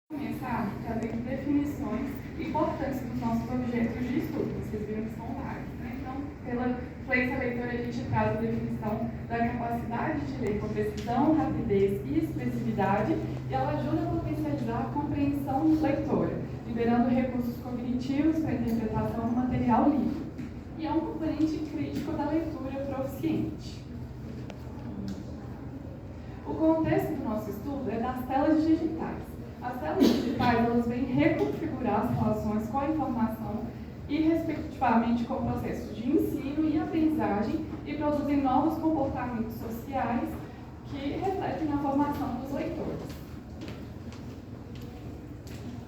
Começar trazendo definições importantes dos nossos objetos de estudo. Vocês viram que são vários, né? Então, pela fluência leitora, a gente traz a definição da capacidade de ler com precisão, rapidez e expressividade, e ela ajuda a potencializar a compreensão leitora, liberando recursos cognitivos para a interpretação do material lido. E é um componente crítico da leitura proficiente. O contexto do nosso estudo é das telas digitais. As telas digitais, elas vêm reconfigurar as relações com a informação e, respectivamente, com processos de ensino e aprendizagem e produzem novos comportamentos sociais que refletem a formação dos leitores.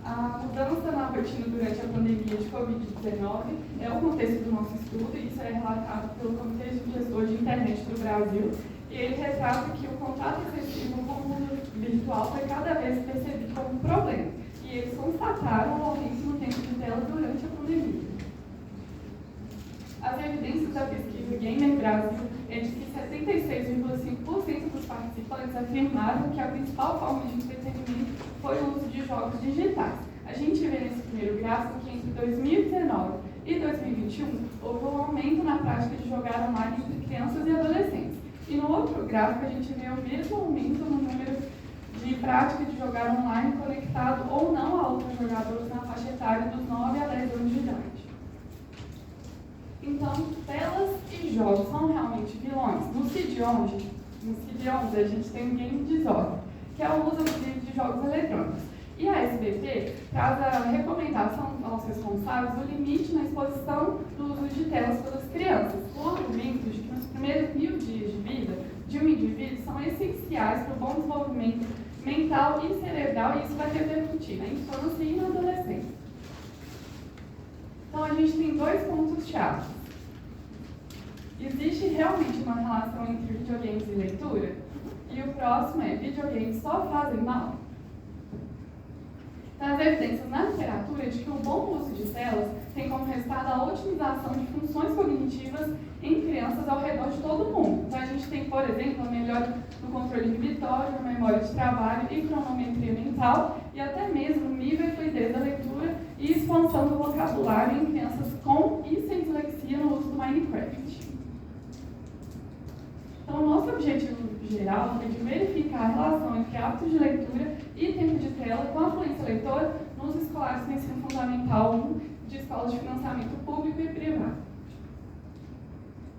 A mudança na rotina durante a pandemia de Covid-19 é o contexto do nosso estudo, e isso é relatado pelo Comitê de Gestor de Internet do Brasil, e ele retrata que o contato excessivo com o mundo virtual foi cada vez percebido como um problema, e eles constataram o aumento no tempo de tela durante a pandemia. As evidências da pesquisa Gamer Brasil é de que 76,5% dos participantes afirmaram que a principal forma de entretenimento foi o uso de jogos digitais. A gente vê nesse primeiro gráfico que entre 2019 e 2021 houve um aumento na prática de jogar online entre crianças e adolescentes. E no outro gráfico a gente vê o mesmo aumento no número de prática de jogar online conectado ou não a outros jogadores na faixa etária dos 9 a 10 anos de idade. Então, telas e jogos são realmente vilões. No CID-11, a gente tem o Game Disorder, que é o uso abusivo de jogos eletrônicos. E a SBT traz a recomendação aos responsáveis do limite na exposição do uso de telas pelas crianças, com o argumento de que nos primeiros 1000 dias de vida de um indivíduo são essenciais para o bom desenvolvimento mental e cerebral, e isso vai repercutir na infância e na adolescência. Então, a gente tem dois pontos-chave. Existe realmente uma relação entre videogames e leitura? E o próximo é: videogames só fazem mal? Então, as evidências na literatura de que o bom uso de telas tem como resultado a otimização de funções cognitivas em crianças ao redor de todo o mundo. Então, a gente tem, por exemplo, a melhora no controle inibitório, memória de trabalho e cronometria mental, e até mesmo nível e fluidez da leitura e expansão do vocabulário em crianças com e sem dislexia no uso do Minecraft. Então, o nosso objetivo geral foi de verificar a relação entre hábitos de leitura e tempo de tela com a fluência leitora nos escolares do ensino fundamental 1 de escolas de financiamento público e privado.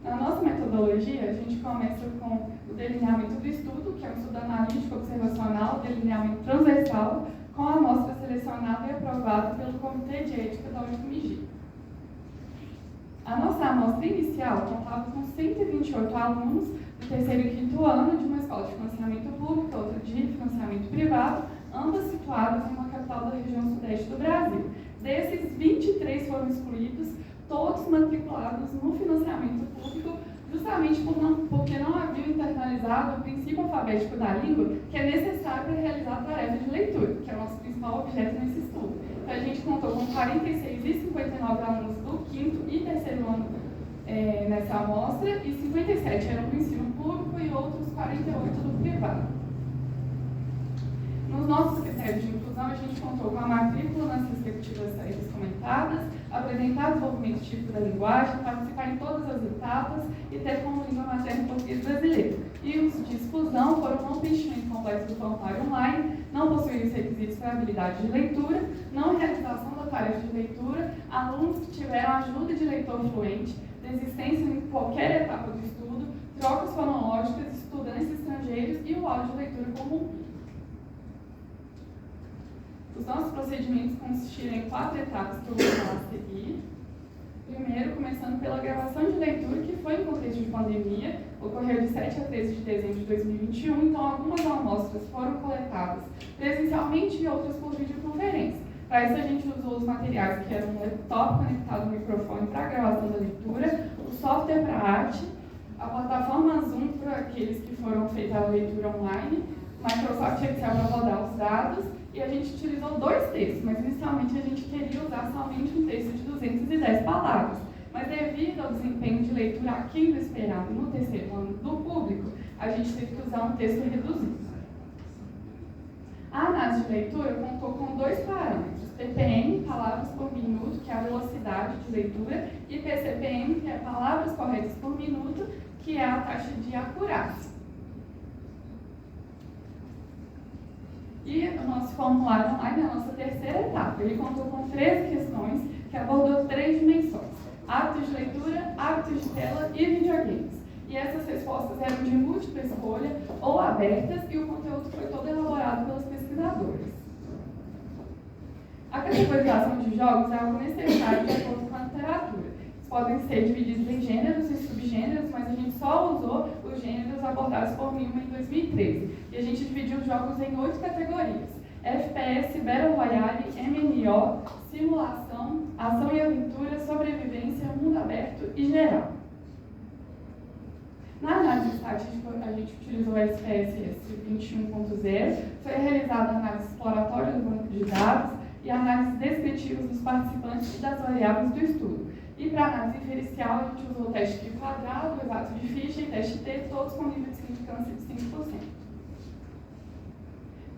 Na nossa metodologia, a gente começa com o delineamento do estudo, que é um estudo analítico observacional, delineamento transversal, com a amostra selecionada e aprovada pelo Comitê de Ética da UFMG. A nossa amostra inicial contava com 128 alunos do terceiro e quinto ano de uma escola de financiamento público, outra de financiamento privado, ambas situadas em uma capital da região sudeste do Brasil. Desses, 23 foram excluídos, todos matriculados no financiamento público, justamente porque não haviam internalizado o princípio alfabético da língua, que é necessário para realizar a tarefa de leitura, que é o nosso principal objeto nesse estudo. Então, a gente contou com 46 e 59 alunos do quinto e terceiro ano nessa amostra, e 57 eram do ensino público e outros 48 do privado. Nos nossos critérios de inclusão, a gente contou com a matrícula nas respectivas saídas comentadas, apresentar desenvolvimento típico da linguagem, participar em todas as etapas e ter como língua materna português brasileiro. E os de exclusão foram não preenchimento completo do formulário online, não possuir os requisitos para habilidade de leitura, não realização da tarefa de leitura, alunos que tiveram ajuda de leitor fluente, desistência em qualquer etapa do estudo, trocas fonológicas, estudantes estrangeiros e o áudio de leitura comum. Os nossos procedimentos consistiram em 4 etapas que eu vou falar a seguir. Primeiro, começando pela gravação de leitura, que foi em contexto de pandemia, ocorreu de 7 a 13 de dezembro de 2021, então algumas amostras foram coletadas presencialmente e outras por videoconferência. Para isso, a gente usou os materiais que eram um laptop conectado ao microfone para a gravação da leitura, o software para arte, a plataforma Zoom para aqueles que foram feitas a leitura online, Microsoft Excel para rodar os dados, e a gente utilizou 2 textos, mas inicialmente a gente queria usar somente um texto de 210 palavras. Mas devido ao desempenho de leitura aquém do esperado no terceiro ano do público, a gente teve que usar um texto reduzido. A análise de leitura contou com leitura, e PCPM, que é palavras corretas por minuto, que é a taxa de acurácia. E o nosso formulário online é a nossa terceira etapa. Ele contou com 13 questões que abordou 3 dimensões: hábitos de leitura, hábitos de tela e videogames. E essas respostas eram de múltipla escolha ou abertas, e o conteúdo foi todo elaborado pelos pesquisadores. A categorização de jogos é algo necessário de acordo com a literatura. Eles podem ser divididos em gêneros e subgêneros, mas a gente só usou os gêneros abordados por Milman em 2013. E a gente dividiu os jogos em 8 categorias: FPS, Battle Royale, MMO, simulação, ação e aventura, sobrevivência, mundo aberto e geral. Na análise estatística, a gente utilizou o SPSS 21.0, foi realizada a análise exploratória do banco de dados e análises descritivas dos participantes e das variáveis do estudo. E para a análise inferencial, a gente usou o teste de quadrado, o exato de Fischer e teste T, todos com nível de significância de 5%.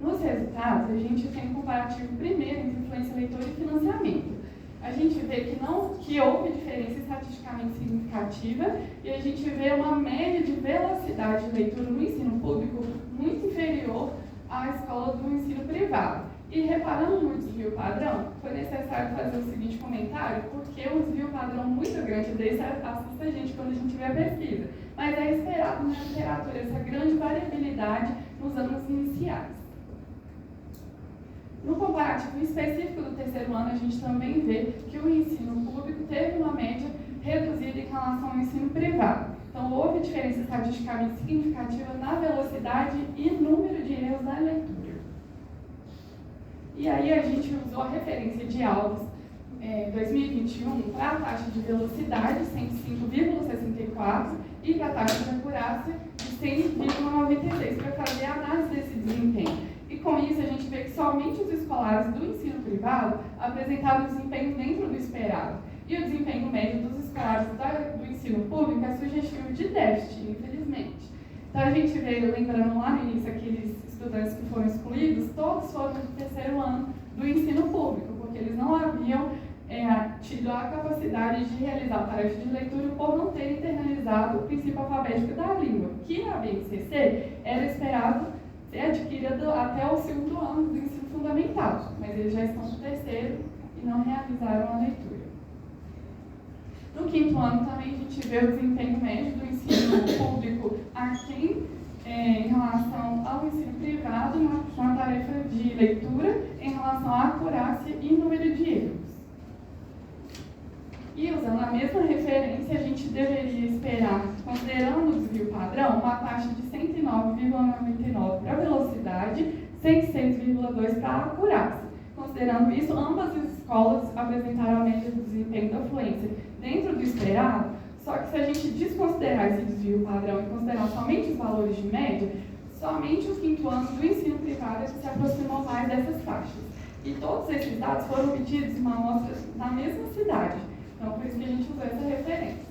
Nos resultados, a gente tem um comparativo primeiro entre influência leitora e financiamento. A gente vê que houve diferença estatisticamente significativa, e a gente vê uma média de velocidade de leitura no ensino público muito inferior à escola do ensino privado. E reparando no desvio padrão, foi necessário fazer o seguinte comentário, porque um desvio padrão muito grande desse assusta a gente quando a gente vê a pesquisa. Mas é esperado na literatura essa grande variabilidade nos anos iniciais. No comparativo específico do terceiro ano, a gente também vê que o ensino público teve uma média reduzida em relação ao ensino privado. Então, houve diferença estatisticamente significativa na velocidade e número de erros na leitura. E aí a gente usou a referência de aulas 2021 para a taxa de velocidade, 105,64, e para a taxa de acurácia, de 100,96, para fazer a análise desse desempenho. E com isso a gente vê que somente os escolares do ensino privado apresentaram desempenho dentro do esperado. E o desempenho médio dos escolares do ensino público é sugestivo de déficit, infelizmente. Então a gente veio lembrando lá no início aqueles estudantes que foram excluídos, todos foram do terceiro ano do ensino público, porque eles não haviam tido a capacidade de realizar a tarefa de leitura por não terem internalizado o princípio alfabético da língua, que na BNCC era esperado ser adquirido até o segundo ano do ensino fundamental, mas eles já estão no terceiro e não realizaram a leitura. No quinto ano também a gente vê o desempenho médio do ensino público aquém em relação ao ensino privado na tarefa de leitura, em relação à acurácia e número de erros. E usando a mesma referência, a gente deveria esperar, considerando o desvio padrão, uma taxa de 109,99 para a velocidade, 106,2 para a acurácia. Considerando isso, ambas as escolas apresentaram a média do desempenho da fluência dentro do esperado, só que se a gente desconsiderar esse desvio padrão e considerar somente os valores de média, somente o quinto ano do ensino privado se aproximou mais dessas taxas. E todos esses dados foram obtidos em uma amostra na mesma cidade. Então, por isso que a gente usou essa referência.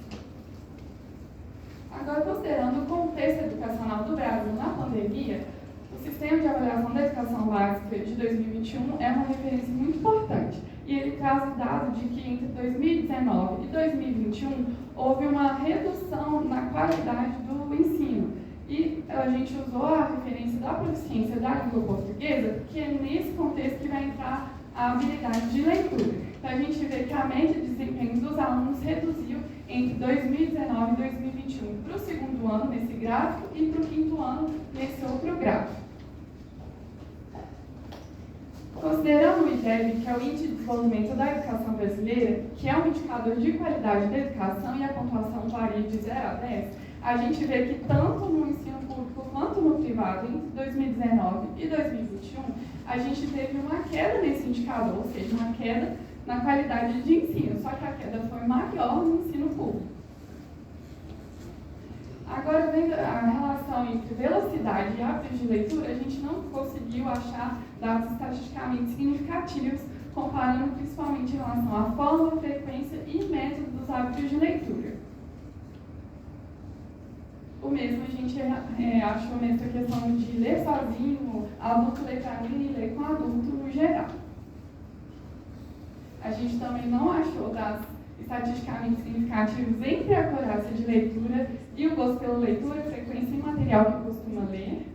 Agora, considerando o contexto educacional do Brasil na pandemia, o Sistema de Avaliação da Educação Básica de 2021 é uma referência muito importante. E ele traz o dado de que entre 2019 e 2021 houve uma redução na qualidade do ensino. E a gente usou a referência da proficiência da língua portuguesa, que é nesse contexto que vai entrar a habilidade de leitura. Então, a gente vê que a média de desempenho dos alunos reduziu entre 2019 e 2021 para o segundo ano nesse gráfico e para o quinto ano nesse outro gráfico. Considerando o IDEB, que é o Índice de Desenvolvimento da Educação Brasileira, que é um indicador de qualidade da educação e a pontuação varia de 0 a 10, a gente vê que tanto no ensino público quanto no privado, entre 2019 e 2021, a gente teve uma queda nesse indicador, ou seja, uma queda na qualidade de ensino, só que a queda foi maior no ensino público. Agora, vendo a relação entre velocidade e hábitos de leitura, a gente não conseguiu achar dados estatisticamente significativos, comparando principalmente em relação à forma, frequência e método dos hábitos de leitura. O mesmo a gente achou nessa questão de ler sozinho, adulto ler para mim e ler com adulto no geral. A gente também não achou dados estatisticamente significativos entre a acurácia de leitura e o gosto pela leitura, frequência e material que costuma ler.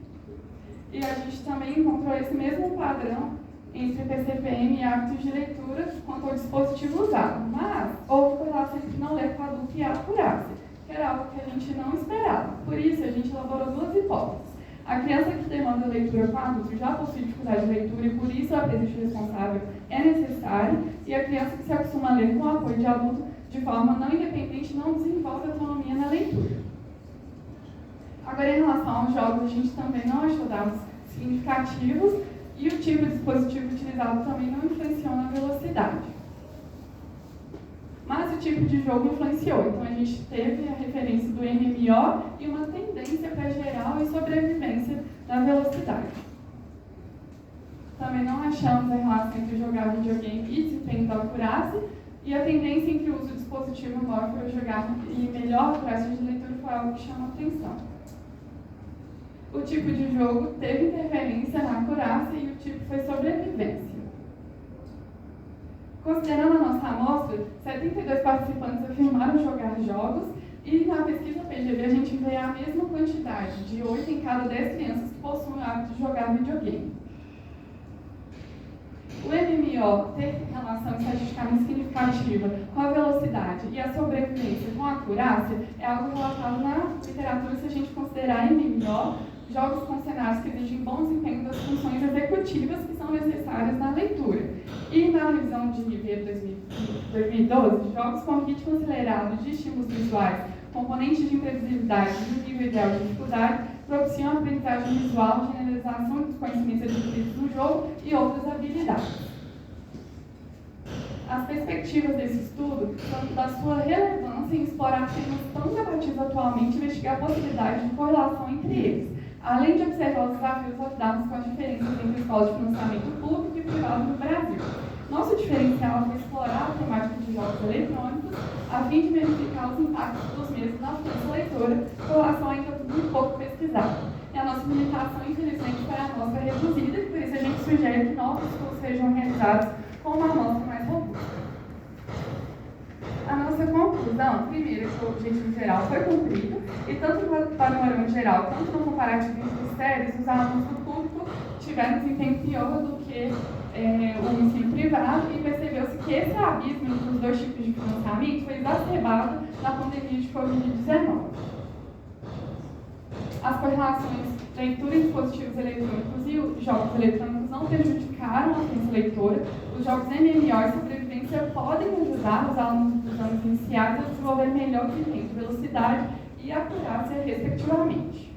E a gente também encontrou esse mesmo padrão entre PCPM e hábitos de leitura quanto ao dispositivo usado. Mas houve correlação entre não ler com adulto e a acurácia, que era algo que a gente não esperava. Por isso, a gente elaborou duas hipóteses. A criança que demanda leitura com adulto já possui dificuldade de leitura e por isso a presença responsável é necessária, e a criança que se acostuma a ler com o apoio de adulto de forma não independente não desenvolve autonomia na leitura. Agora, em relação aos jogos, a gente também não achou dados significativos e o tipo de dispositivo utilizado também não influenciou na velocidade. Mas o tipo de jogo influenciou, então a gente teve a referência do MMO e uma tendência para geral e sobrevivência da velocidade. Também não achamos a relação entre jogar videogame e desempenho da acurácia, e a tendência entre o uso do dispositivo móvel para jogar e melhor acurácia de leitura foi algo que chama atenção. O tipo de jogo teve interferência na acurácia e o tipo foi sobrevivência. Considerando a nossa amostra, 72 participantes afirmaram jogar jogos e na pesquisa PGB a gente vê a mesma quantidade, de 8 em cada 10 crianças que possuem o hábito de jogar videogame. O MMO ter relação estatisticamente significativa com a velocidade e a sobrevivência com a acurácia é algo relatado na literatura se a gente considerar MMO jogos com cenários que exigem bom desempenho das funções executivas que são necessárias na leitura. E na revisão de Ribeiro 2012, jogos com ritmo acelerado de estímulos visuais, componentes de imprevisibilidade e um nível ideal de dificuldade, propiciam a aprendizagem visual, generalização dos conhecimentos adquiridos no jogo e outras habilidades. As perspectivas desse estudo são da sua relevância em explorar temas tão debatidos atualmente e investigar a possibilidade de correlação entre eles, além de observar os desafios dados com as diferenças entre escolas de financiamento público e privado no Brasil. Nosso diferencial foi explorar a temática de jogos eletrônicos a fim de verificar os impactos dos mesmos na força leitora, correlação ainda muito pouco pesquisada. E a nossa limitação, infelizmente, foi a amostra reduzida, e por isso a gente sugere que novos estudos sejam realizados com uma amostra mais robusta. A nossa conclusão, primeiro, é que o objetivo geral foi cumprido, e tanto no panorama geral quanto no comparativo entre séries, os alunos do público tiveram desempenho pior do que o ensino privado, e percebeu-se que esse abismo entre os dois tipos de financiamento foi exacerbado na pandemia de Covid-19. As correlações leitura e dispositivos eletrônicos e os jogos eletrônicos não prejudicaram a ciência leitora. Os jogos MMO e sobrevivência podem ajudar os alunos dos anos iniciais a desenvolver melhor desempenho, velocidade e acurácia, respectivamente.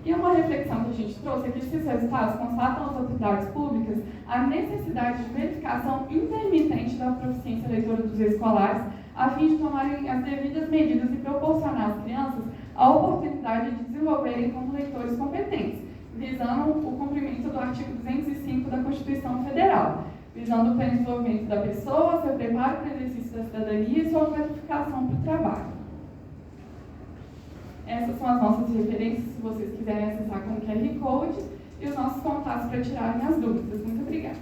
E uma reflexão que a gente trouxe é que esses resultados constatam às autoridades públicas a necessidade de verificação intermitente da proficiência leitora dos escolares, a fim de tomarem as devidas medidas e proporcionar às crianças a oportunidade de desenvolverem como leitores competentes, visando o cumprimento do artigo 205 da Constituição Federal, visando o pleno desenvolvimento da pessoa, seu preparo para o exercício da cidadania e sua qualificação para o trabalho. Essas são as nossas referências, se vocês quiserem acessar com o QR Code, e os nossos contatos para tirarem as dúvidas. Muito obrigada.